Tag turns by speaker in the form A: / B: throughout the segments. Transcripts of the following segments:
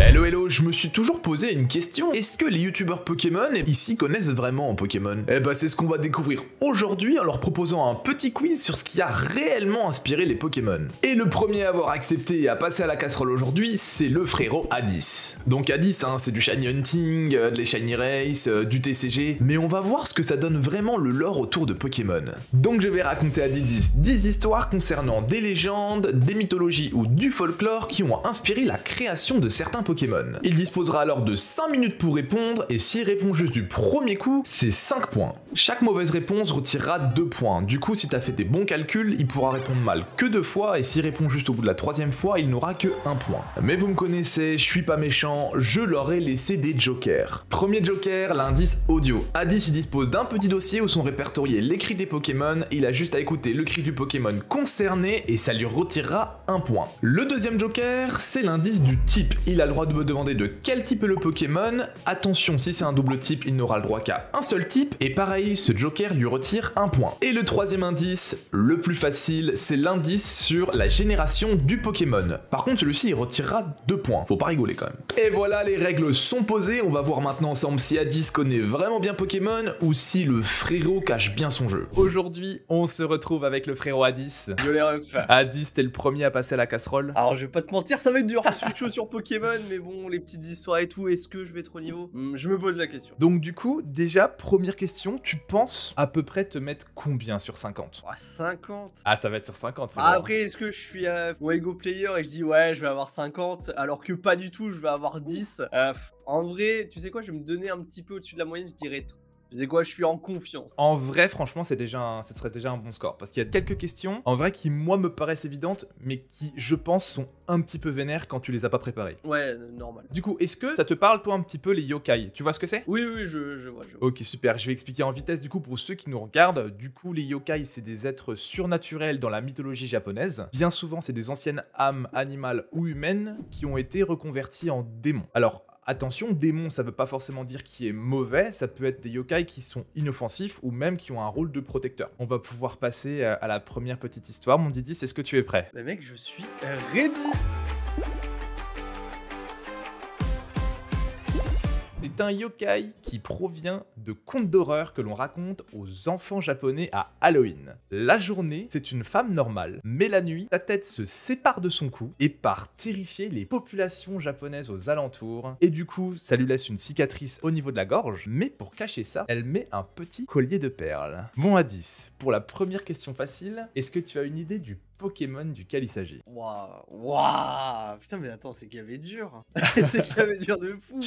A: Hello hello, je me suis toujours posé une question. Est-ce que les youtubeurs Pokémon ici connaissent vraiment Pokémon? Eh bah c'est ce qu'on va découvrir aujourd'hui en leur proposant un petit quiz sur ce qui a réellement inspiré les Pokémon. Et le premier à avoir accepté et à passer à la casserole aujourd'hui, c'est le frérot Addis. Donc Addis, c'est du Shiny Hunting, de les Shiny Race, du TCG, mais on va voir ce que ça donne vraiment le lore autour de Pokémon. Donc je vais raconter à Addis 10 histoires concernant des légendes, des mythologies ou du folklore qui ont inspiré la création de certains Pokémon. Il disposera alors de 5 minutes pour répondre, et s'il répond juste du premier coup, c'est 5 points. Chaque mauvaise réponse retirera 2 points, du coup si t'as fait des bons calculs, il pourra répondre mal que 2 fois, et s'il répond juste au bout de la 3e fois, il n'aura que 1 point. Mais vous me connaissez, je suis pas méchant, je leur ai laissé des jokers. Premier joker, l'indice audio. Addis il dispose d'un petit dossier où sont répertoriés les cris des Pokémon, il a juste à écouter le cri du Pokémon concerné, et ça lui retirera 1 point. Le deuxième joker, c'est l'indice du type. Il a le droit de me demander de quel type est le Pokémon. Attention, si c'est un double type, il n'aura le droit qu'à un seul type, et pareil, ce joker lui retire 1 point. Et le troisième indice, le plus facile, c'est l'indice sur la génération du Pokémon. Par contre, celui-ci, il retirera 2 points. Faut pas rigoler quand même. Et voilà, les règles sont posées. On va voir maintenant ensemble si Addis connaît vraiment bien Pokémon ou si le frérot cache bien son jeu. Aujourd'hui, on se retrouve avec le frérot Addis.
B: Yo les refs.
A: Addis, t'es le premier à passer à la casserole.
B: Alors je vais pas te mentir, ça va être dur, je suis chaud sur Pokémon, mais bon, les petites histoires et tout, est-ce que je vais être au niveau? Je me pose la question.
A: Donc du coup, déjà, première question, tu penses à peu près te mettre combien sur 50?
B: Oh, 50.
A: Ah, ça va être sur 50, frérot.
B: Ah, après, est-ce que je suis Wego player et je dis ouais, je vais avoir 50, alors que pas du tout, je vais avoir 10. En vrai, tu sais quoi, je vais me donner un petit peu au-dessus de la moyenne, je dirais tout. Tu sais quoi, je suis en confiance.
A: En vrai, franchement, ce serait déjà un bon score. Parce qu'il y a quelques questions, en vrai, qui, moi, me paraissent évidentes, mais qui, je pense, sont un petit peu vénères quand tu les as pas préparées.
B: Ouais, normal.
A: Du coup, est-ce que ça te parle, toi, un petit peu, les yokai? Tu vois ce que c'est?
B: Oui, je vois.
A: Ok, super. Je vais expliquer en vitesse, du coup, pour ceux qui nous regardent. Du coup, les yokai, c'est des êtres surnaturels dans la mythologie japonaise. Bien souvent, c'est des anciennes âmes animales ou humaines qui ont été reconverties en démons. Alors, attention, démon, ça veut pas forcément dire qu'il est mauvais, ça peut être des yokai qui sont inoffensifs ou même qui ont un rôle de protecteur. On va pouvoir passer à la première petite histoire. Mon Didi, est-ce que tu es prêt?
B: Mais mec, je suis ready.
A: C'est un yokai qui provient de contes d'horreur que l'on raconte aux enfants japonais à Halloween. La journée, c'est une femme normale, mais la nuit, sa tête se sépare de son cou et part terrifier les populations japonaises aux alentours. Et du coup, ça lui laisse une cicatrice au niveau de la gorge, mais pour cacher ça, elle met un petit collier de perles. Bon Addis, pour la première question facile, est-ce que tu as une idée du Pokémon duquel il s'agit?
B: Waouh. Putain, mais attends, c'est qu'il y avait dur. C'est qu'il y avait dur de fou.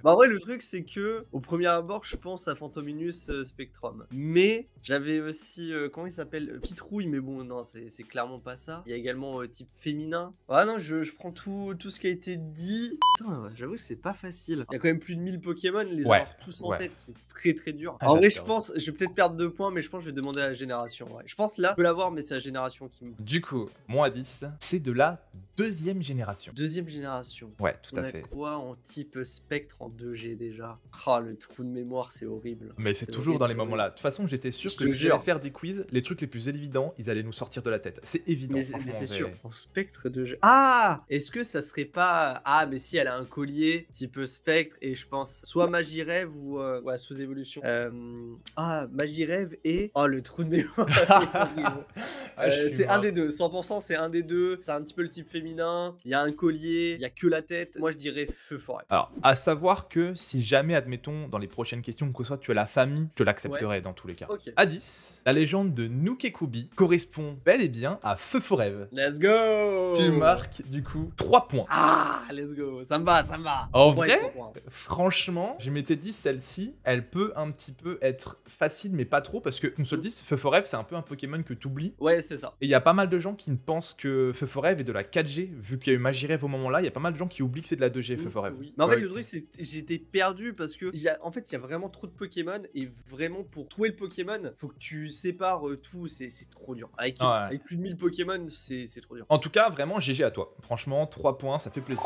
B: Bah, en vrai, le truc, c'est que au premier abord, je pense à Phantominus Spectrum. Mais j'avais aussi, comment il s'appelle? Pitrouille, mais bon, non, c'est clairement pas ça. Il y a également type féminin. Ah non, je prends tout ce qui a été dit. Putain, j'avoue que c'est pas facile. Il y a quand même plus de 1000 Pokémon, les avoir tous en tête, c'est très dur. En vrai, je pense, je vais peut-être perdre 2 points, mais je pense que je vais demander à la génération. Ouais. Je pense là, je peux l'avoir, mais c'est la génération qui me.
A: Du coup, mon Addis, c'est de la deuxième génération.
B: Deuxième génération.
A: Ouais, tout à
B: On a
A: fait.
B: quoi en type spectre en 2G déjà? Ah, le trou de mémoire, c'est horrible.
A: Mais c'est toujours dans les moments-là. De toute façon, j'étais sûr que si j'allais faire des quiz, les trucs les plus évidents, ils allaient nous sortir de la tête. C'est évident.
B: Mais c'est sûr. En spectre 2G. Ah! Est-ce que ça serait pas. Ah, mais si elle a un collier type spectre, et je pense soit Magirève ou. Ouais, sous-évolution. Magirève et. Oh, le trou de mémoire. C'est un des deux. 100%, c'est un des deux. C'est un petit peu le type féminin. Il y a un collier, il y a que la tête. Moi, je dirais feu forêt.
A: Alors, à savoir que si jamais, admettons, dans les prochaines questions, que soit tu as la famille, je l'accepterai dans tous les cas.
B: Okay.
A: Addis, la légende de Nukekubi correspond bel et bien à Feu Forever.
B: Let's go!
A: Tu marques, du coup, 3 points.
B: Ah, let's go. Ça me va.
A: En vrai, franchement, je m'étais dit, celle-ci, elle peut un petit peu être facile, mais pas trop, parce que, on se le dit, Feu Forever, c'est un peu un Pokémon que tu oublies.
B: Ouais, c'est ça.
A: Et il y a pas mal de gens qui ne pensent que Feu Forever est de la 4G, vu qu'il y a eu Magirève au moment-là, il y a pas mal de gens qui oublient que c'est de la 2G, Feu Forever.
B: Oui. Mais en fait, le truc, c'est que j'étais perdu parce que, il y a vraiment trop de Pokémon, et vraiment, pour trouver le Pokémon, faut que tu sépares tout, c'est trop dur. Avec plus de 1000 Pokémon, c'est trop dur.
A: En tout cas, vraiment, GG à toi. Franchement, 3 points, ça fait plaisir.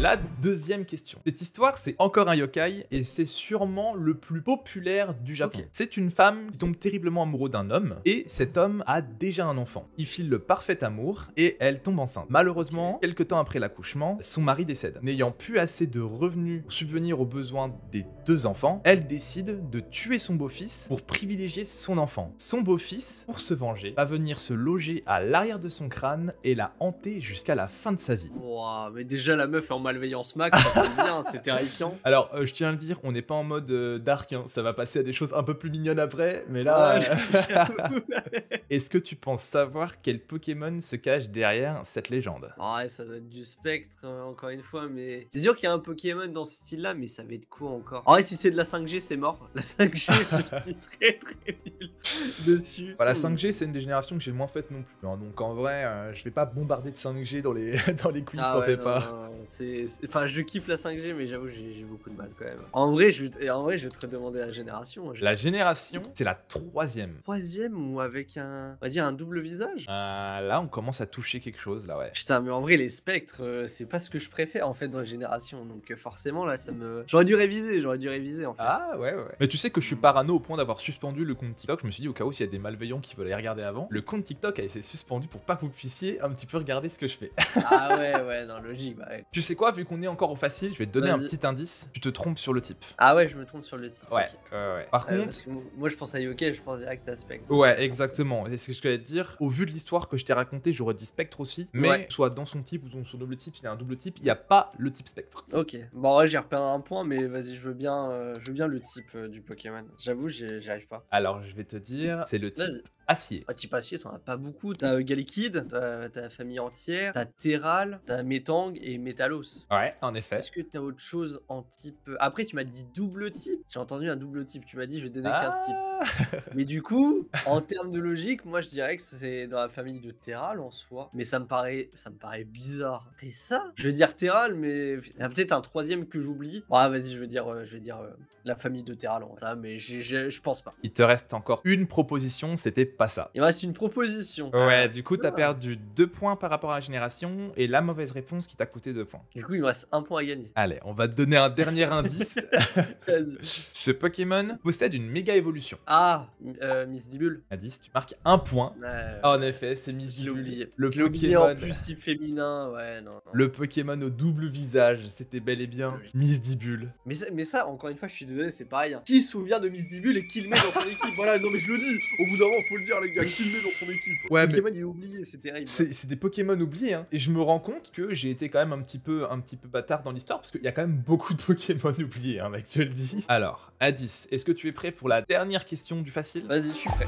A: La deuxième question. Cette histoire, c'est encore un yokai et c'est sûrement le plus populaire du Japon.
B: Ok.
A: C'est une femme qui tombe terriblement amoureux d'un homme et cet homme a déjà un enfant. Il file le parfait amour et elle tombe enceinte. Malheureusement, quelques temps après l'accouchement, son mari décède. N'ayant plus assez de revenus pour subvenir aux besoins des deux enfants, elle décide de tuer son beau-fils pour privilégier son enfant. Son beau-fils, pour se venger, va venir se loger à l'arrière de son crâne et la hanter jusqu'à la fin de sa vie.
B: Ouah, mais déjà la meuf est en malveillance max, ça fait bien, c'est terrifiant.
A: Alors, je tiens à le dire, on n'est pas en mode dark, hein. Ça va passer à des choses un peu plus mignonnes après, mais là... Est-ce que tu penses savoir quel Pokémon se cache derrière cette légende?
B: Ouais, ça doit être du spectre, encore une fois, mais... C'est sûr qu'il y a un Pokémon dans ce style-là, mais ça va être quoi encore? En vrai, si c'est de la 5G, c'est mort. La 5G, je suis très très nul dessus.
A: Bah, la 5G, c'est une des générations que j'ai le moins faite non plus, hein. Donc en vrai, je vais pas bombarder de 5G dans les, dans les quiz, t'en fais pas.
B: Non, enfin, je kiffe la 5G, mais j'avoue, j'ai beaucoup de mal quand même. En vrai, je vais te redemander la génération.
A: La génération, c'est la troisième.
B: Troisième ou avec un... On va dire un double visage?
A: Là, on commence à toucher quelque chose, là, ouais.
B: Putain, mais en vrai, les spectres, c'est pas ce que je préfère en fait dans la génération. Donc forcément, là, ça me... J'aurais dû réviser en fait.
A: Ah, ouais. Mais tu sais que je suis parano au point d'avoir suspendu le compte TikTok. Je me suis dit, au cas où, s'il y a des malveillants qui veulent aller regarder avant, le compte TikTok a été suspendu pour pas que vous puissiez un petit peu regarder ce que je fais.
B: Ah ouais, non, logique, bah ouais.
A: Tu sais quoi, vu qu'on est encore au facile, je vais te donner un
B: Vas-y.
A: petit indice. Tu te trompes sur le type.
B: Ah ouais, je me trompe sur le type.
A: Ouais,
B: ok.
A: ouais. Par contre...
B: Parce que moi, je pense à Yokai, je pense direct à Spectre.
A: Ouais, exactement. Et c'est ce que je voulais te dire. Au vu de l'histoire que je t'ai racontée, j'aurais dit Spectre aussi. Mais
B: Ouais.
A: soit dans son type ou dans son double type, s'il y a un double type, il n'y a pas le type Spectre.
B: Ok. Bon, ouais, j'ai repéré un point, mais vas-y, je veux bien le type du Pokémon. J'avoue, j'y arrive pas.
A: Alors, je vais te dire, c'est le type
B: Vas-y.
A: acier.
B: Ah, type acier, t'en as pas beaucoup. T'as Galekid, t'as la famille entière, t'as Terral, t'as Metang et Metalos.
A: Ouais, en effet.
B: Est-ce que t'as autre chose en type... Après, tu m'as dit double type. J'ai entendu un double type. Tu m'as dit, je vais donner qu'un type. Mais du coup, en termes de logique, moi, je dirais que c'est dans la famille de Terral en soi. Mais ça me paraît bizarre. C'est ça? Je vais dire Terral, mais il y a peut-être un troisième que j'oublie. Ah, vas-y, je vais dire la famille de Terral. Ça, mais je pense pas.
A: Il te reste encore une proposition, c'était pas ça.
B: Il me reste une proposition.
A: Ouais, du coup, t'as
B: Ah.
A: perdu 2 points par rapport à la génération et la mauvaise réponse qui t'a coûté 2 points.
B: Du coup, il me reste un point à gagner.
A: Allez, on va te donner un dernier indice.
B: Vas-y.
A: Ce Pokémon possède une méga évolution.
B: Ah, Miss Dibule.
A: Indice, tu marques 1 point. En effet, c'est
B: Je l'ai
A: Misdibule.
B: oublié.
A: Le
B: Je l'ai oublié en
A: Pokémon.
B: plus type féminin. Ouais, non.
A: Le Pokémon au double visage, c'était bel et bien
B: Oui.
A: Misdibule.
B: Mais ça, encore une fois, je suis désolé, c'est pareil. Hein. Qui se souvient de Miss Dibule et qui le met dans son équipe? Voilà, non mais je le dis, au bout d'un moment, faut le dire, les gars, qui le met dans son équipe?
A: Ouais, mais
B: Pokémon, il est oublié, c'est terrible.
A: c'est des Pokémon oubliés, hein. Et je me rends compte que j'ai été quand même un petit peu bâtard dans l'histoire parce qu'il y a quand même beaucoup de Pokémon oubliés, hein, mec, je le dis. Alors, Addis, est-ce que tu es prêt pour la dernière question du facile?
B: Vas-y, je suis prêt.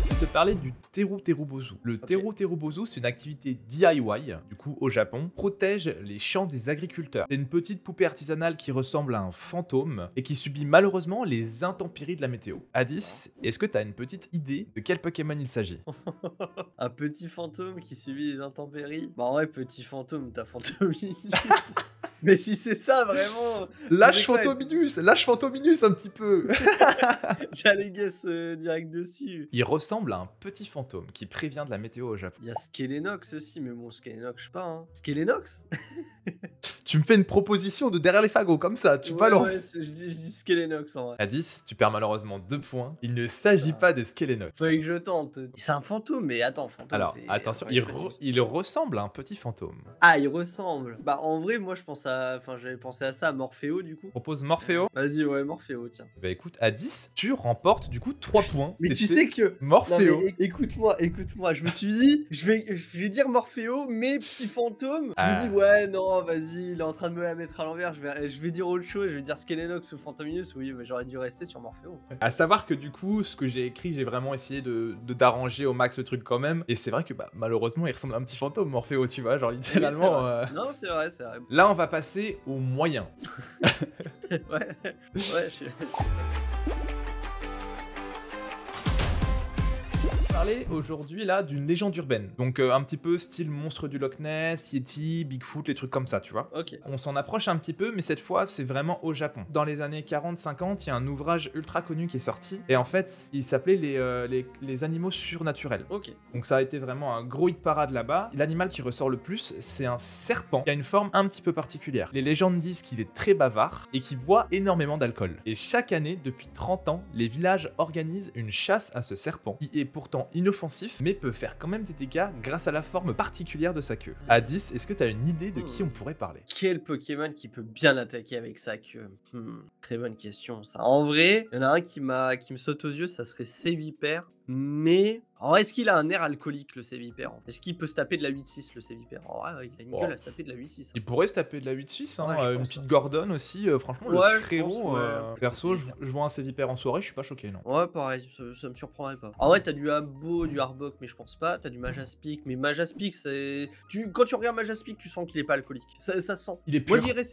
A: Je vais te parler du Teru Terubozu. Le Teru Terubozu, c'est une activité DIY, du coup au Japon, protège les champs des agriculteurs. C'est une petite poupée artisanale qui ressemble à un fantôme et qui subit malheureusement les intempéries de la météo. Addis, est-ce que tu as une petite idée de quel Pokémon il s'agit?
B: Un petit fantôme qui subit les intempéries. Bah en vrai, petit fantôme, t'as Fantominus. Mais si c'est ça, vraiment...
A: Lâche
B: Mais quoi,
A: Fantominus un petit peu.
B: J'allais guess direct dessus.
A: Il ressemble à un petit fantôme qui prévient de la météo au Japon.
B: Il y a Skelenox aussi, mais bon, Skelenox, je sais pas, hein. Skelenox?
A: Tu me fais une proposition de derrière les fagots comme ça, tu
B: Ouais,
A: balances.
B: je dis Skelenox en vrai.
A: Addis, tu perds malheureusement 2 points. Il ne s'agit pas de Skelenox.
B: Fallait que je tente. C'est un fantôme, mais attends, fantôme.
A: Alors,
B: c'est-
A: attention,
B: ouais, vas-y.
A: il ressemble à un petit fantôme.
B: Ah, il ressemble. Bah, en vrai, moi, je pense à. Enfin, j'avais pensé à ça, à Morphéo, du coup.
A: Je propose Morphéo.
B: Vas-y, ouais, Morphéo, tiens.
A: Bah écoute, à 10, tu remportes du coup 3 points.
B: Mais tu
A: C'était
B: sais que. Non,
A: Morphéo.
B: mais écoute-moi. Je me suis dit, je vais dire Morphéo, mais petit fantôme. Je me dis, ouais, non, vas-y, il est en train de me la mettre à l'envers. Je vais dire autre chose. Je vais dire Skelenox ou Fantominus. Oui, mais j'aurais dû rester sur Morphéo.
A: À savoir que du coup, ce que j'ai écrit, j'ai vraiment essayé d'arranger au max le truc quand même. Et c'est vrai que bah, malheureusement, il ressemble à un petit fantôme, Morphéo, tu vois, genre littéralement.
B: Non, c'est vrai, c'est vrai.
A: Là, on va passer au moyen.
B: Ouais, je suis.
A: parler aujourd'hui là d'une légende urbaine. Donc un petit peu style monstre du Loch Ness, Yeti, Bigfoot, les trucs comme ça, tu vois.
B: Ok.
A: On s'en approche un petit peu, mais cette fois, c'est vraiment au Japon. Dans les années 40-50, il y a un ouvrage ultra connu qui est sorti. Et en fait, il s'appelait les animaux surnaturels.
B: Ok.
A: Donc ça a été vraiment un gros hit parade là-bas. L'animal qui ressort le plus, c'est un serpent qui a une forme un petit peu particulière. Les légendes disent qu'il est très bavard et qu'il boit énormément d'alcool. Et chaque année, depuis 30 ans, les villages organisent une chasse à ce serpent, qui est pourtant inoffensif, mais peut faire quand même des dégâts grâce à la forme particulière de sa queue. À 10, est-ce que tu as une idée de qui on pourrait parler?
B: Quel Pokémon qui peut bien attaquer avec sa queue? Très bonne question ça. En vrai, il y en a un qui me saute aux yeux, ça serait Sévipère. Mais en vrai, est-ce qu'il a un air alcoolique le Sévipère? Est-ce qu'il peut se taper de la 8-6 le Sévipère? En vrai, il a une gueule à se taper de la 8-6.
A: Il pourrait se taper de la 8-6, hein,
B: Ouais, je
A: une
B: pense,
A: petite
B: hein.
A: Gordon aussi, franchement,
B: Ouais,
A: le
B: je
A: frérot,
B: pense, ouais.
A: perso, je vois un Sévipère en soirée, je suis pas choqué, non.
B: Ouais, pareil, ça me surprendrait pas. En vrai, t'as du Abo, du Arbok, mais je pense pas. T'as du Majaspic, mais Majaspic, c'est. Quand tu regardes Majaspic, tu sens qu'il est pas alcoolique. Ça se sent.
A: Il est pur.
B: Moi, je dirais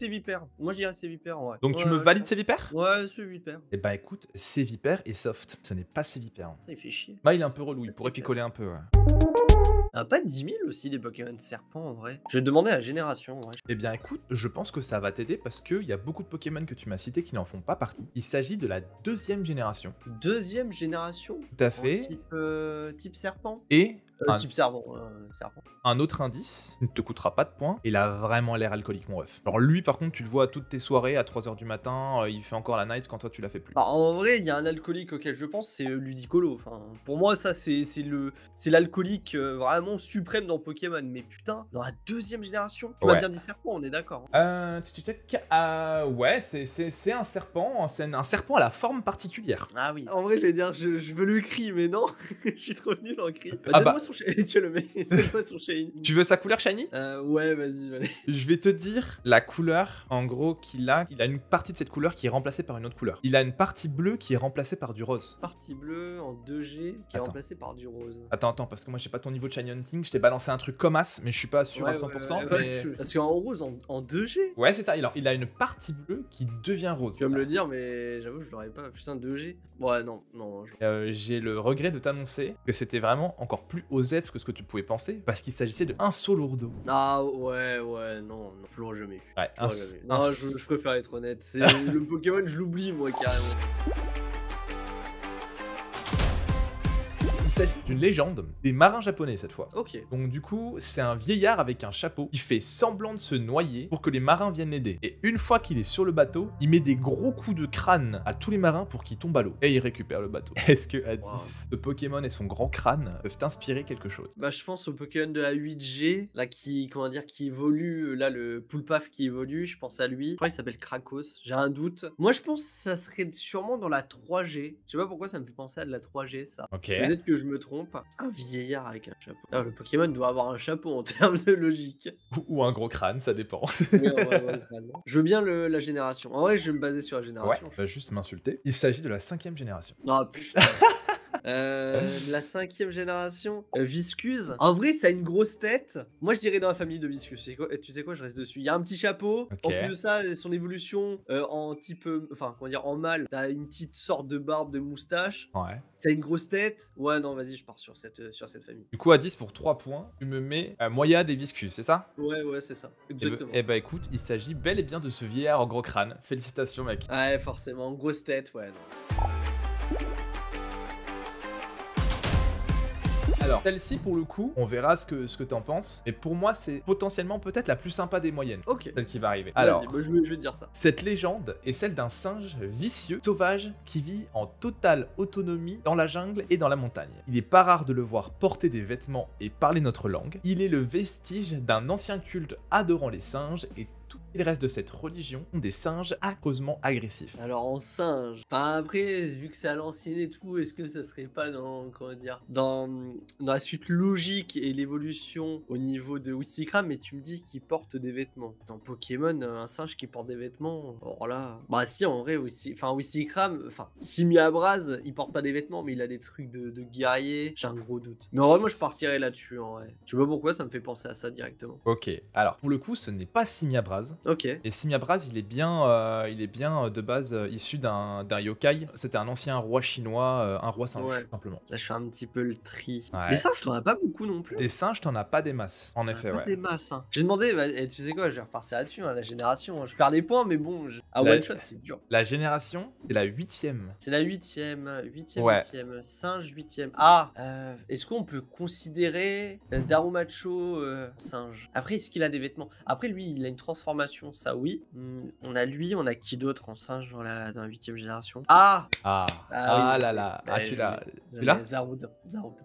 B: Sévipère. ouais.
A: Donc tu
B: Ouais,
A: me
B: ouais,
A: valides
B: je
A: Sévipère?
B: pense. Ouais, Sévipère.
A: Eh bah écoute, Sévipère est soft, ce n'est pas Sévipère.
B: Il fait chier.
A: Bah il est un peu relou, il pourrait
B: Sévipère.
A: picoler un peu, ouais.
B: Pas 10 000 aussi des Pokémon serpents en vrai. Je vais demander à la génération en vrai.
A: Eh bien écoute, je pense que ça va t'aider parce qu'il y a beaucoup de Pokémon que tu m'as cités qui n'en font pas partie. Il s'agit de la deuxième génération.
B: Deuxième génération.
A: Tout à
B: En
A: fait.
B: type serpent.
A: Et
B: Type serpent. Serpent.
A: un autre indice, il ne te coûtera pas de points, il a vraiment l'air alcoolique mon ref. Alors lui par contre tu le vois à toutes tes soirées à 3h du matin, il fait encore la night quand toi tu la fais plus.
B: Bah, en vrai, il y a un alcoolique auquel je pense, c'est Ludicolo. Enfin, pour moi, ça, c'est l'alcoolique vraiment suprême dans Pokémon. Mais putain, dans la deuxième génération, tu m'as
A: Ouais.
B: bien dit serpent, on est d'accord. Hein.
A: Ouais, c'est un serpent, c'est un serpent à la forme particulière.
B: Ah oui. En vrai, j'allais dire, je veux le cri, mais non, je suis trop nul en cri.
A: Ah
B: Donne-moi son shiny, tu le mets. Donne-moi son shiny.
A: Tu veux sa couleur shiny?
B: Ouais, vas-y.
A: Je vais te dire la couleur, en gros, qu'il a une partie de cette couleur qui est remplacée par une autre couleur. Il a une partie bleue qui est remplacée par du rose.
B: Partie bleue en 2G qui est
A: Attends.
B: remplacée par du rose.
A: Attends, parce que moi j'ai pas ton niveau de Shiny Hunting, je t'ai balancé un truc comme as, mais je suis pas sûr à 100%. Mais...
B: Parce qu'en rose, en 2G.
A: Ouais, c'est ça, il a une partie bleue qui devient rose.
B: Tu vas me le dire, mais j'avoue, je l'aurais pas. Putain, 2G. Ouais, non.
A: J'ai le regret de t'annoncer que c'était vraiment encore plus osef que ce que tu pouvais penser, parce qu'il s'agissait de un Solourdo.
B: Ah ouais, non, je l'aurais jamais eu.
A: Ouais,
B: Je l'aurais jamais eu. Non, je préfère être honnête. C'est le Pokémon, je l'oublie moi carrément.
A: Il s'agit d'une légende des marins japonais cette fois.
B: Ok.
A: Donc du coup, c'est un vieillard avec un chapeau qui fait semblant de se noyer pour que les marins viennent l'aider. Et une fois qu'il est sur le bateau, il met des gros coups de crâne à tous les marins pour qu'ils tombent à l'eau. Et il récupère le bateau. Est-ce que à 10, ce Pokémon et son grand crâne peuvent t'inspirer quelque chose?
B: Bah je pense au Pokémon de la 8G, là qui évolue, là le Poulpaf qui évolue, je pense à lui. Je crois qu'il s'appelle Krakos, j'ai un doute. Moi je pense que ça serait sûrement dans la 3G. Je sais pas pourquoi ça me fait penser à de la 3G ça.
A: Ok.
B: Peut-être que je me trompe. Un vieillard avec un chapeau. Alors, le Pokémon doit avoir un chapeau en termes de logique.
A: Ou un gros crâne, ça dépend.
B: Oui, en vrai, crâne. Je veux bien la génération. En vrai, je vais me baser sur la
A: Ouais,
B: génération.
A: va juste m'insulter. Il s'agit de la 5e génération.
B: Non, putain. La 5e génération, Viscuse. En vrai, ça a une grosse tête. Moi, je dirais dans la famille de Viscuse. Tu sais quoi, je reste dessus. Il y a un petit chapeau.
A: Ok.
B: En plus de ça, son évolution en type, en mâle. T'as une petite sorte de barbe, de moustache.
A: Ouais.
B: Ça a une grosse tête. Ouais, non, vas-y, je pars sur cette famille.
A: Du coup, à 10 pour 3 points, tu me mets Moyade et Viscus, c'est ça?
B: Ouais, c'est ça. Exactement.
A: Eh bah écoute, il s'agit bel et bien de ce vieillard en gros crâne. Félicitations, mec.
B: Ouais, forcément. Grosse tête, ouais, non.
A: Alors, celle-ci, pour le coup, on verra ce que t'en penses. Mais pour moi, c'est potentiellement peut-être la plus sympa des moyennes.
B: Ok.
A: Celle qui va arriver.
B: Vas-y,
A: Alors,
B: bah, je vais te dire ça.
A: cette légende est celle d'un singe vicieux, sauvage, qui vit en totale autonomie dans la jungle et dans la montagne. Il n'est pas rare de le voir porter des vêtements et parler notre langue. Il est le vestige d'un ancien culte adorant les singes et tout le reste de cette religion ont des singes affreusement agressifs.
B: Alors en singe. Enfin après, vu que c'est à l'ancienne et tout, est-ce que ça serait pas dans la suite logique et l'évolution au niveau de Wistikram, mais tu me dis qu'il porte des vêtements. Dans Pokémon, un singe qui porte des vêtements, alors là, bah si en vrai, Wistikram, Simiabraz, il porte pas des vêtements, mais il a des trucs de guerrier. J'ai un gros doute. Mais en vrai, moi je partirais là-dessus en vrai. Je sais pas pourquoi, ça me fait penser à ça directement.
A: Ok, alors pour le coup, ce n'est pas Simiabraz,
B: Ok.
A: Et Simiabras, il est bien de base issu d'un yokai. C'était un ancien roi chinois, un roi singe,
B: Ouais.
A: tout simplement.
B: Là, je fais un petit peu le tri.
A: Ouais.
B: Les singes, t'en as pas beaucoup non plus.
A: Des singes, t'en as pas des masses, en
B: T'en as
A: effet,
B: pas
A: ouais.
B: des masses. Hein. J'ai demandé, bah, tu sais quoi, je vais repartir là-dessus, hein, la génération. Hein. Je perds des points, mais bon, à
A: La-
B: one shot, c'est dur.
A: La génération, c'est la 8e.
B: C'est la 8ème, 8ème,
A: Ouais.
B: 8ème, singe 8ème. Ah, est-ce qu'on peut considérer Darumacho singe? Après, est-ce qu'il a des vêtements? Après, lui, il a une transformation, ça oui. On a lui, on a qui d'autre en singe dans la 8ème génération? Ah!
A: Ah,
B: Ah oui,
A: là là,
B: bah,
A: ah tu l'as.
B: je
A: Tu l'as
B: l'ai, Zaroud.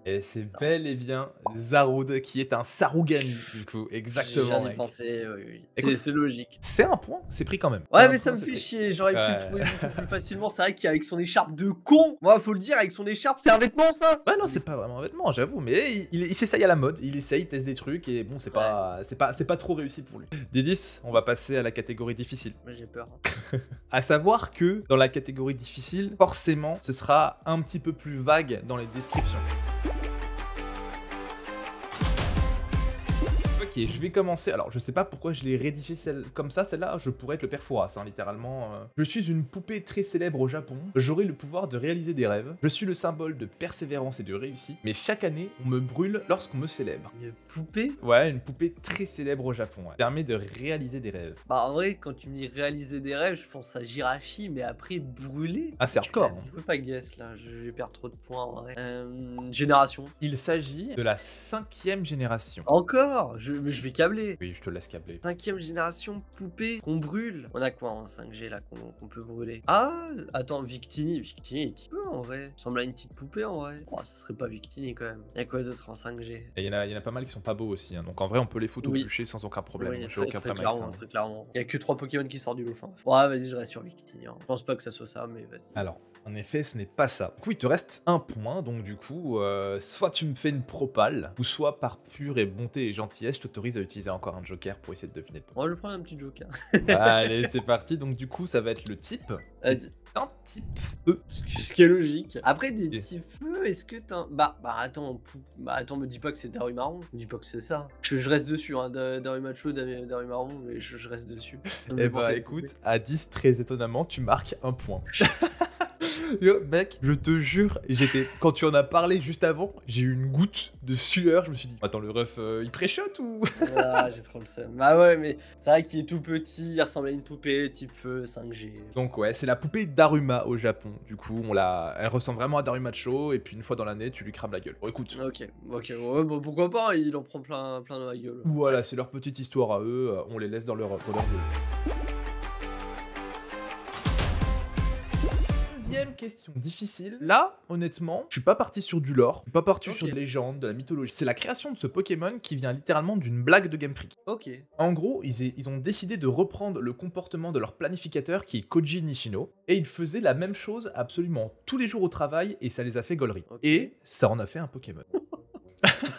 A: Et c'est
B: Zaroud.
A: bel et bien Zaroud qui est un Sarugani, du coup, exactement.
B: J'ai
A: mec.
B: pensé, oui.
A: Écoute,
B: C'est logique.
A: C'est un point, c'est pris quand même. C'est
B: Ouais,
A: un
B: mais ça
A: point,
B: me
A: c'est
B: fait
A: pris.
B: chier, j'aurais pu
A: Ouais.
B: le trouver beaucoup plus facilement. C'est vrai qu'avec son écharpe de con, moi, faut le dire, avec son écharpe, c'est un vêtement ça?
A: Ouais, non, c'est pas vraiment un vêtement, j'avoue, mais il s'essaye à la mode, il essaye, il teste des trucs, et bon, c'est pas trop réussi pour lui. Des 10, on va passer à la catégorie difficile.
B: Moi, j'ai peur.
A: À savoir que dans la catégorie difficile, forcément, ce sera un petit peu plus vague dans les descriptions. Ok, je vais commencer. Alors, je sais pas pourquoi je l'ai rédigé comme ça, celle-là, je pourrais être le père Fouras, hein, littéralement. Je suis une poupée très célèbre au Japon. J'aurai le pouvoir de réaliser des rêves. Je suis le symbole de persévérance et de réussite. Mais chaque année, on me brûle lorsqu'on me célèbre.
B: Une poupée?
A: Ouais, une poupée très célèbre au Japon. Ouais. Permet de réaliser des rêves.
B: Bah, en vrai, quand tu me dis réaliser des rêves, je pense à Jirachi, mais après, brûler.
A: Ah, c'est hardcore. Hein.
B: Je peux pas guess là, je vais perdre trop de points en vrai. Génération.
A: Il s'agit de la 5e génération.
B: Encore? Mais je vais câbler.
A: Oui, je te laisse câbler.
B: 5ème génération poupée qu'on brûle. On a quoi en 5G là qu'on peut brûler? Ah, attends, Victini, un petit peu en vrai. Ça ressemble à une petite poupée en vrai. Oh, ça serait pas Victini quand même. Y'a quoi d'autre en 5G?
A: Et il y en a pas mal qui sont pas beaux aussi. Hein. Donc en vrai, on peut les foutre au
B: Oui.
A: bûcher sans aucun problème.
B: Oui,
A: J'ai aucun problème avec ça.
B: très clairement. Y'a que 3 Pokémon qui sortent du lot. Ouais, vas-y, je reste sur Victini. Hein. Je pense pas que ça soit ça, mais vas-y.
A: Alors, en effet, ce n'est pas ça. Du coup, il te reste un point. Donc du coup, soit tu me fais une propale, ou soit par pure et bonté et gentillesse, je t'autorise à utiliser encore un joker pour essayer de deviner le point.
B: Moi, je prends un petit joker.
A: Allez, c'est parti. Donc du coup, ça va être le type.
B: Vas-y.
A: Un type E.
B: Ce qui est logique. Après, des
A: Yes.
B: petits feux, est-ce que t'as. Bah, attends, me dis pas que c'est Darumaron. Me dis pas que c'est ça. Je reste dessus, hein. Darumacho, Darumaron, mais je reste dessus.
A: Eh bah écoute, à 10, très étonnamment, tu marques un point. Yo, mec, je te jure, quand tu en as parlé juste avant, j'ai eu une goutte de sueur, je me suis dit, attends, le ref, il préchote ou...
B: Ah, j'ai trop le seum. Bah ouais, mais c'est vrai qu'il est tout petit, il ressemble à une poupée type feu, 5G.
A: Donc ouais, c'est la poupée Daruma au Japon, du coup, elle ressemble vraiment à Darumacho, et puis une fois dans l'année, tu lui crames la gueule. Bon, écoute.
B: Ok, ouais, bon, pourquoi pas, il en prend plein dans la gueule.
A: Voilà, c'est leur petite histoire à eux, on les laisse dans leur jeu. Deuxième question difficile. Là, honnêtement, je suis pas parti sur du lore, je suis pas parti sur des légendes, de la mythologie. C'est la création de ce Pokémon qui vient littéralement d'une blague de Game Freak.
B: Ok.
A: En gros, ils ont décidé de reprendre le comportement de leur planificateur qui est Koji Nishino, et ils faisaient la même chose absolument tous les jours au travail, et ça les a fait gaulerie.
B: Ok.
A: Et ça en a fait un Pokémon.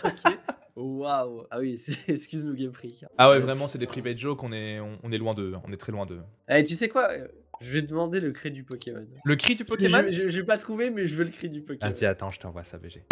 B: Ok. Waouh. Ah oui, excuse-nous Game Freak.
A: Ah ouais, vraiment, c'est des private jokes, on est loin d'eux, on est très loin d'eux.
B: Eh, tu sais quoi? Je vais demander le cri du Pokémon.
A: Le cri du Pokémon?
B: Je vais pas trouver, mais je veux le cri du Pokémon.
A: Vas-y, attends, je t'envoie ça, BG.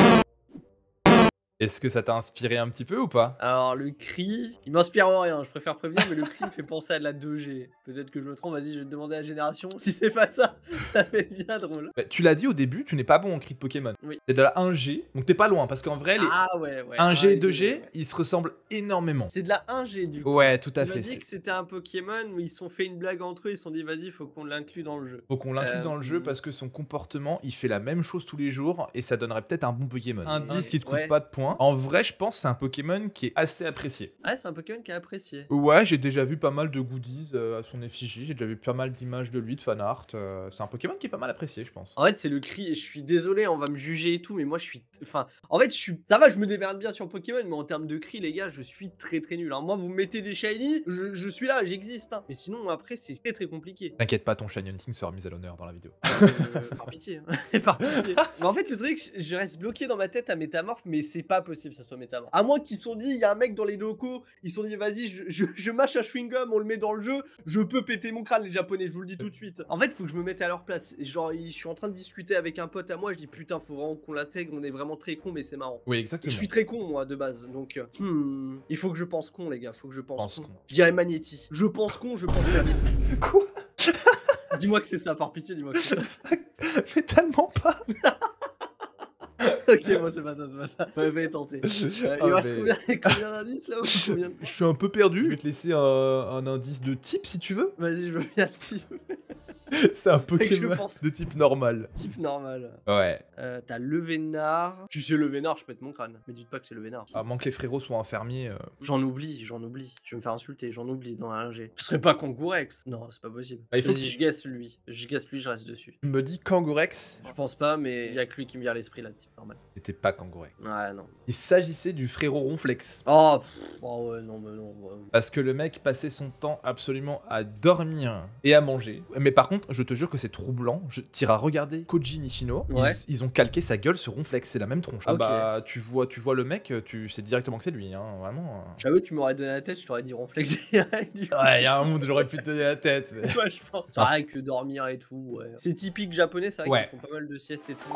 A: Est-ce que ça t'a inspiré un petit peu ou pas?
B: Alors, le cri, il m'inspire rien, je préfère prévenir, mais le cri me fait penser à de la 2G. Peut-être que je me trompe, vas-y, je vais te demander à la génération. Si c'est pas ça, ça fait bien drôle.
A: Bah, tu l'as dit au début, tu n'es pas bon en cri de Pokémon.
B: Oui.
A: C'est de la 1G, donc t'es pas loin, parce qu'en vrai, les
B: Ah ouais.
A: 1G et 2G,
B: ouais.
A: ils se ressemblent énormément.
B: C'est de la 1G du coup.
A: Ouais, tout à
B: Tu m'as
A: fait.
B: dit que c'était un Pokémon, mais ils se sont fait une blague entre eux, ils se sont dit vas-y, faut qu'on l'inclue dans le jeu.
A: Faut qu'on l'inclue dans le jeu parce que son comportement, il fait la même chose tous les jours et ça donnerait peut-être un bon Pokémon. Un 10 qui te coûte
B: Ouais.
A: pas de points. En vrai, je pense que c'est un Pokémon qui est assez apprécié.
B: Ah, c'est un Pokémon qui a apprécié.
A: Ouais, j'ai déjà vu pas mal de goodies à son effigie, j'ai déjà vu pas mal d'images de lui, de fanart. C'est un Pokémon qui est pas mal apprécié, je pense.
B: En fait, c'est le cri, et je suis désolé, on va me juger et tout, mais moi je suis. Enfin, en fait, ça va, je me démerde bien sur Pokémon, mais en termes de cri, les gars, je suis très très nul. Hein. Moi, vous me mettez des shiny, je suis là, j'existe. Hein. Mais sinon, après, c'est très très compliqué.
A: T'inquiète pas, ton Shiny Hunting sera mis à l'honneur dans la vidéo.
B: Par pitié. Hein. Par pitié. Mais en fait, le truc, je reste bloqué dans ma tête à Métamorphe, mais c'est pas possible que ça soit Metamorph. À moins qu'ils se sont dit, il y a un mec dans les locaux, ils se sont dit, vas-y, je mâche un chewing-gum, on le met dans le jeu, je peux péter mon crâne, les Japonais, je vous le dis tout de suite. En fait, faut que je me mette à leur place. Et genre, je suis en train de discuter avec un pote à moi, je dis, putain, faut vraiment qu'on l'intègre, on est vraiment très con, mais c'est marrant.
A: Oui,
B: Et
A: exactement.
B: je suis très con, moi, de base. Donc, il faut que je pense con, les gars, faut que je pense
A: Pense
B: con.
A: con.
B: Je dirais Magnéti. Je pense con, je pense Magnéti.
A: Quoi?
B: Dis-moi que c'est ça, par pitié, dis-moi que c'est ça.
A: Mais tellement pas.
B: Ok, bon, c'est pas ça. Ouais, va tenter. Il
A: Ah,
B: reste
A: mais-
B: combien d'indices là ou combien...
A: Je suis un peu perdu. Je vais te laisser un indice de type si tu veux.
B: Vas-y, je veux bien le type.
A: C'est un
B: je
A: Pokémon
B: pense.
A: de type normal.
B: Type normal.
A: Ouais.
B: T'as le Vénard. Tu sais, le Vénard, je pète mon crâne. Mais dites pas que c'est le Vénard.
A: À moins que les frérots soient infirmiers.
B: J'en oublie. Je vais me faire insulter, j'en oublie dans un G. Je serais pas Kangourex. Non, c'est pas possible.
A: Ah, il faut
B: Vas-y,
A: que-
B: je guesse lui. Je reste dessus.
A: Tu me dis Kangourex.
B: Je pense pas, mais il y a que lui qui me vient à l'esprit là, type normal.
A: C'était pas Kangourex.
B: Ouais, non.
A: Il s'agissait du frérot Ronflex.
B: Oh, ouais, non, mais non. Ouais.
A: Parce que le mec passait son temps absolument à dormir et à manger. Mais par contre, je te jure que c'est troublant. T'iras regarder Koji Nishino.
B: Ouais.
A: Ils ont calqué sa gueule sur Ronflex. C'est la même tronche. Ah
B: Ok.
A: bah, tu vois le mec, tu sais directement que c'est lui. Hein, vraiment.
B: J'avoue, tu m'aurais donné la tête, je t'aurais dit Ronflex direct. Du coup.
A: Ouais, il y a un monde, j'aurais pu te donner la tête. Mais...
B: Ouais, je pense. C'est vrai que dormir et tout, ouais. C'est typique japonais, c'est vrai
A: Ouais.
B: qu'ils font pas mal de siestes et tout.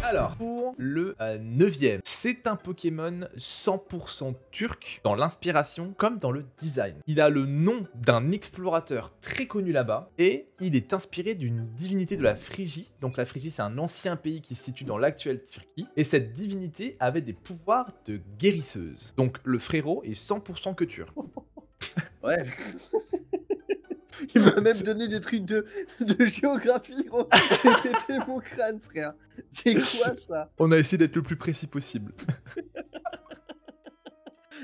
A: Alors, pour le 9ème, c'est un Pokémon 100% turc dans l'inspiration comme dans le design. Il a le nom d'un explorateur très connu là-bas et il est inspiré d'une divinité de la Phrygie. Donc la Phrygie, c'est un ancien pays qui se situe dans l'actuelle Turquie et cette divinité avait des pouvoirs de guérisseuse. Donc le frérot est 100% que turc.
B: Ouais. Il m'a même donné des trucs de géographie, gros. C'était mon crâne, frère. C'est quoi ça?
A: On a essayé d'être le plus précis possible.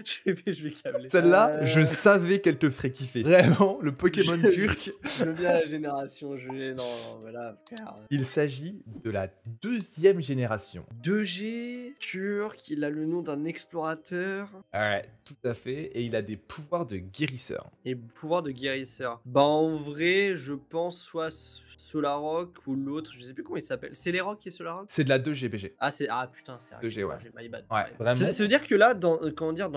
B: Je vais câbler.
A: Celle-là, je savais qu'elle te ferait kiffer. Vraiment, le Pokémon
B: Je-
A: turc.
B: Je veux bien la génération, non, mais là, frère.
A: Il s'agit de la 2e génération.
B: 2G, turc, il a le nom d'un explorateur
A: Ouais, tout à fait. Et il a des pouvoirs de guérisseur.
B: et pouvoir de guérisseur. Bah, en vrai, je pense soit Solarok ou l'autre, je sais plus comment il s'appelle. C'est les Rock qui est Solarok?
A: C'est de la 2GBG.
B: Ah, putain, c'est vrai.
A: 2G, ouais.
B: J'ai my bad.
A: Ouais, vraiment.
B: Ça veut dire que là, dans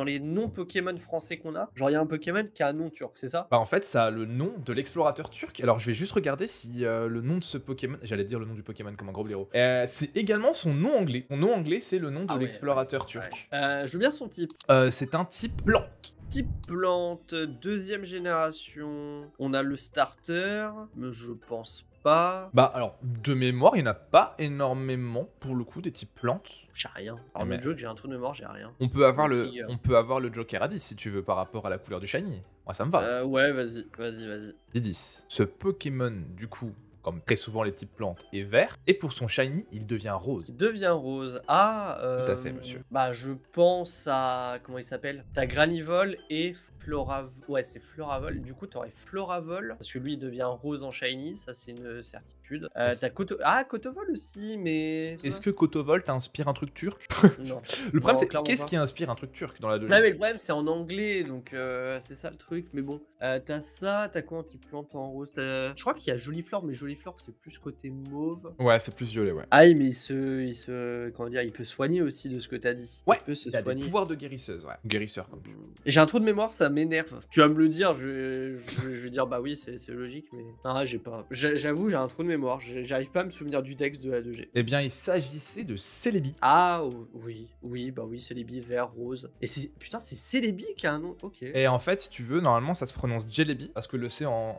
B: les noms Pokémon français qu'on a, genre il y a un Pokémon qui a un nom turc, c'est ça?
A: Bah en fait, ça a le nom de l'explorateur turc. Alors je vais juste regarder si le nom de ce Pokémon... J'allais dire le nom du Pokémon comme un gros blaireau. C'est également son nom anglais. Son nom anglais, c'est le nom de
B: Ah ouais,
A: l'explorateur turc.
B: Ouais. Je veux bien son type.
A: C'est un type plante.
B: Type plante, 2e génération. On a le starter, mais je pense pas.
A: Bah alors, de mémoire, il n'y en a pas énormément, pour le coup, des types plantes.
B: J'ai rien. Alors,
A: Mais-
B: le joke, j'ai un trou de mémoire, j'ai rien.
A: On peut avoir
B: Le trigger.
A: on peut avoir le Joker à 10 si tu veux par rapport à la couleur du shiny. Moi ça me va.
B: Ouais, vas-y.
A: 10. Ce Pokémon, du coup, comme très souvent les types plantes, est vert. Et pour son shiny, il devient rose.
B: Il devient rose. Ah,
A: Tout à fait, monsieur.
B: Bah, je pense à. Comment il s'appelle? T'as Granivol et Floravol. Ouais, c'est Floravol. Du coup, t'aurais Floravol. Parce que lui, il devient rose en shiny. Ça, c'est une certitude. T'as Kotovol aussi, mais.
A: Est-ce que Kotovol t'inspire un truc turc?
B: Non.
A: Le problème,
B: Non,
A: c'est
B: clairement
A: qu'est-ce
B: pas.
A: qui inspire un truc turc dans la 2G?
B: Non, mais le problème, c'est en anglais. Donc, c'est ça le truc. Mais bon. T'as ça. T'as quoi qui plante en rose? Je crois qu'il y a Joliflore, mais Joliflore, c'est plus côté mauve.
A: Ouais, c'est plus violet, ouais.
B: Ah oui, mais comment dire, il peut soigner aussi de ce que t'as dit.
A: Ouais,
B: il peut se
A: Il a des
B: soigner.
A: pouvoirs de guérisseuse, ouais. Guérisseur, comme tu veux.
B: Et j'ai un trou de mémoire, ça m'énerve. Tu vas me le dire, je vais dire bah oui, c'est logique, mais non, j'ai pas. J'avoue, j'ai un trou de mémoire. J'arrive pas à me souvenir du texte de la 2G.
A: Eh bien, il s'agissait de Celebi.
B: Ah oui, bah oui, Celebi vert rose. Et putain, c'est Celebi qui a un nom. Ok.
A: Et en fait, si tu veux, normalement, ça se prononce Celebi, parce que le C en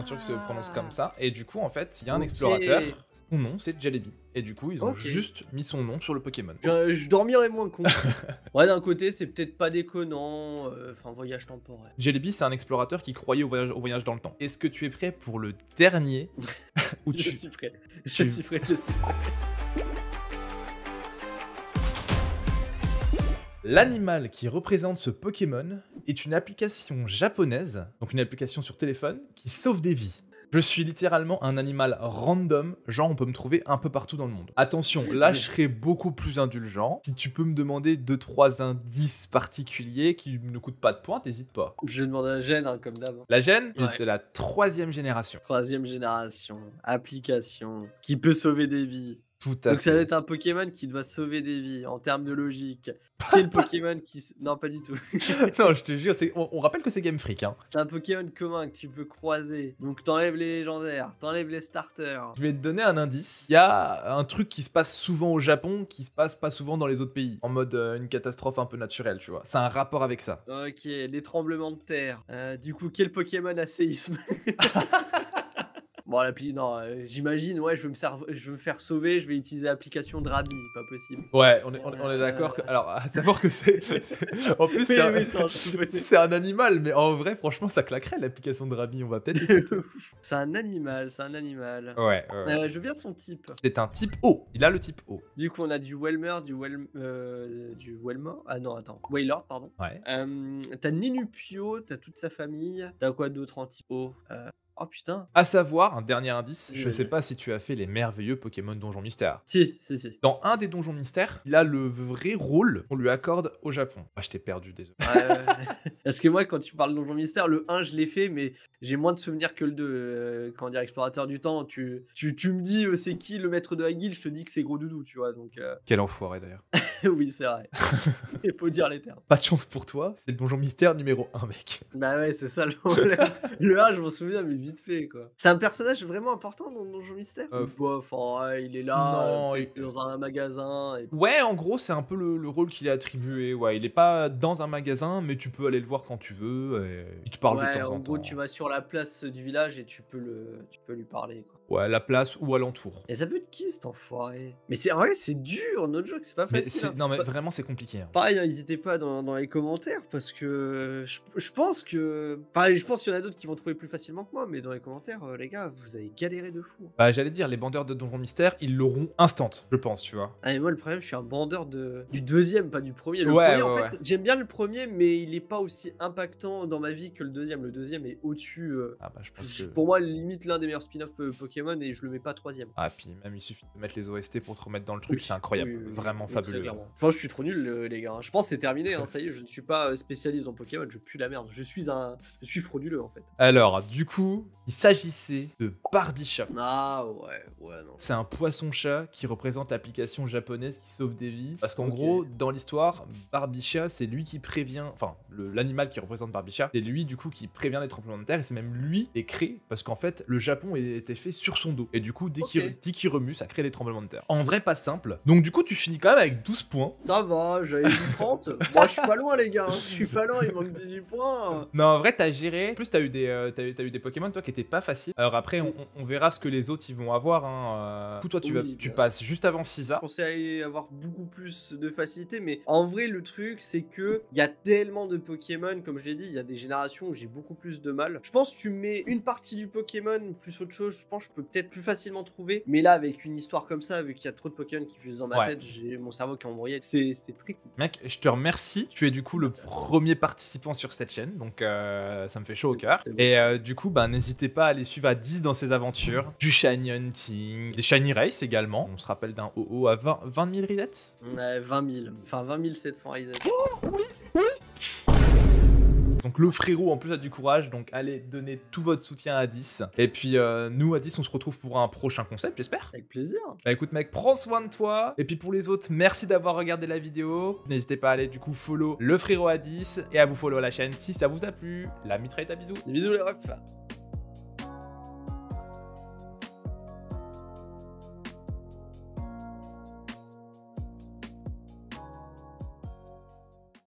A: turc,
B: Ah.
A: se prononce comme ça. Et du coup, en fait, il y a un
B: Ok.
A: explorateur, son nom, c'est Celebi. Et du coup, ils ont
B: Ok.
A: juste mis son nom sur le Pokémon.
B: Je dormirais moins con. Ouais, d'un côté, c'est peut-être pas déconnant. Enfin, voyage temporel.
A: Celebi, c'est un explorateur qui croyait au voyage dans le temps. Est-ce que tu es prêt pour le dernier où
B: Je
A: tu...
B: suis prêt. Je
A: tu-
B: suis prêt.
A: L'animal qui représente ce Pokémon est une application japonaise, donc une application sur téléphone, qui sauve des vies. Je suis littéralement un animal random, genre on peut me trouver un peu partout dans le monde. Attention, là je serai beaucoup plus indulgent. Si tu peux me demander 2-3 indices particuliers qui ne coûtent pas de points, t'hésites pas.
B: Je demande un gène, hein, comme d'hab.
A: La gêne
B: Ouais.
A: est de la 3e génération.
B: 3e génération, application, qui peut sauver des vies.
A: Tout à
B: Donc ça
A: fait.
B: doit être un Pokémon qui doit sauver des vies en termes de logique. Quel Pokémon qui... Non, pas du tout.
A: Non, je te jure, on rappelle que c'est Game Freak. Hein.
B: C'est un Pokémon commun que tu peux croiser. Donc t'enlèves les légendaires, t'enlèves les starters.
A: Je vais te donner un indice. Il y a un truc qui se passe souvent au Japon, qui se passe pas souvent dans les autres pays. En mode une catastrophe un peu naturelle, tu vois. C'est un rapport avec ça.
B: Ok, les tremblements de terre. Du coup, quel Pokémon a séisme? Bon, l'appli, non, j'imagine, ouais, je vais me faire sauver, je vais utiliser l'application Drabi, pas possible.
A: Ouais, on est d'accord que... Alors, à savoir que en plus, c'est
B: Oui, ça, je connais.
A: c'est un animal, mais en vrai, franchement, ça claquerait l'application de Rabi. On va peut-être essayer.
B: C'est un animal, c'est un animal.
A: Ouais.
B: Je veux bien son type.
A: C'est un type O. Il a le type O.
B: Du coup, on a du Welmer, du Welmer. Ah non, attends. Wailord, pardon.
A: Ouais.
B: T'as Ninupio, t'as toute sa famille. T'as quoi d'autre en type O? Oh putain.
A: À savoir, un dernier indice,
B: Oui,
A: je sais
B: vas-y.
A: pas si tu as fait les merveilleux Pokémon Donjon Mystère.
B: Si.
A: Dans un des donjons mystères, il a le vrai rôle qu'on lui accorde au Japon. Ah, je t'ai perdu, désolé.
B: Parce que moi, quand tu parles de Donjon Mystère, le 1, je l'ai fait, mais j'ai moins de souvenirs que le 2. Quand on dit Explorateur du Temps, tu me dis c'est qui le maître de la guilde, je te dis que c'est Gros Doudou, tu vois. Donc,
A: Quel enfoiré d'ailleurs.
B: oui, c'est vrai. Il faut dire les termes.
A: Pas de chance pour toi, c'est le donjon mystère numéro 1, mec.
B: Bah ouais, c'est ça le problème. Le 1, je m'en souviens, mais vite fait, quoi. C'est un personnage vraiment important dans Donjon Mystère? Bof, ouais, il est là,
A: non,
B: peut-être dans un magasin. Et...
A: Ouais, en gros, c'est un peu le rôle qu'il est attribué. Ouais, il est pas dans un magasin, mais tu peux aller le voir quand tu veux. Et il te parle de
B: Ouais,
A: temps en
B: en gros,
A: temps.
B: tu vas sur la place du village et tu peux lui parler, quoi.
A: Ouais, la place ou alentour.
B: Et ça peut être qui cet enfoiré? Mais c'est en vrai, c'est dur, notre jeu, c'est pas
A: Mais
B: facile.
A: non, mais vraiment, c'est compliqué. Hein.
B: Pareil, n'hésitez pas dans les commentaires parce que je pense que. Enfin, je pense qu'il y en a d'autres qui vont trouver plus facilement que moi, mais dans les commentaires, les gars, vous avez galéré de fou.
A: Bah, j'allais dire, les bandeurs de donjon mystère, ils l'auront instant, je pense, tu vois.
B: Ah, mais moi, le problème, je suis un bandeur du deuxième, pas du premier. Le
A: Ouais,
B: premier,
A: ouais,
B: en fait, j'aime bien le premier, mais il est pas aussi impactant dans ma vie que le deuxième. Le deuxième est au-dessus.
A: Ah bah, je pense que...
B: Pour moi, limite l'un des meilleurs spin-off Pokémon et je le mets pas troisième.
A: Ah, puis même, il suffit de mettre les OST pour te remettre dans le truc, c'est incroyable.
B: Oui,
A: Vraiment
B: très
A: fabuleux.
B: clairement. Je pense que je suis trop nul, les gars. Je pense que c'est terminé, hein, ça y est, je ne suis pas spécialiste en Pokémon, je pue la merde. Je suis frauduleux, en fait.
A: Alors, du coup, il s'agissait de Barbicha.
B: Ah ouais, non.
A: C'est un poisson-chat qui représente l'application japonaise qui sauve des vies. Parce qu'en
B: Ok.
A: gros, dans l'histoire, Barbicha, c'est lui qui prévient... Enfin, l'animal qui représente Barbicha, c'est lui, du coup, qui prévient les tremblements de terre. Et c'est même lui qui est créé. Parce qu'en fait, le Japon était fait sur son dos. Et du coup, dès qu'il remue, ça crée des tremblements de terre. En vrai, pas simple. Donc du coup, tu finis quand même avec 12 points.
B: Ça va, j'avais dit 30. Moi, je suis pas loin, les gars. Je suis pas loin, il manque 18 points.
A: Non, en vrai, t'as géré. En plus, t'as eu des Pokémon, toi, qui étaient pas faciles. Alors après, on verra ce que les autres, ils vont avoir. Hein. Du coup, toi, tu passes juste avant Sisa.
B: Je pensais aller avoir beaucoup plus de facilité, mais en vrai, le truc, c'est que il y a tellement de Pokémon, comme je l'ai dit, il y a des générations où j'ai beaucoup plus de mal. Je pense que tu mets une partie du Pokémon plus autre chose, je pense que je peux peut-être plus facilement trouver. Mais là, avec une histoire comme ça, vu qu'il y a trop de Pokémon qui fusent dans ma tête, j'ai mon cerveau qui est embrouillé. C'était très cool.
A: Mec, je te remercie. Tu es du coup le premier participant sur cette chaîne, donc ça me fait chaud au cœur. Et du coup, n'hésitez pas à les suivre à 10 dans ses aventures. Du shiny hunting, des shiny race également. On se rappelle d'un OO à 20 000 resets.
B: Ouais, 20 000. Enfin, 20 700 resets.
A: Donc le frérot en plus a du courage, donc allez donner tout votre soutien à 10. Et puis nous à 10 on se retrouve pour un prochain concept, j'espère.
B: Avec plaisir.
A: Bah écoute mec, prends soin de toi. Et puis pour les autres, merci d'avoir regardé la vidéo. N'hésitez pas à aller du coup follow le frérot à 10 et à vous follow la chaîne si ça vous a plu. La mitraille, à bisous.
B: Des bisous les refs.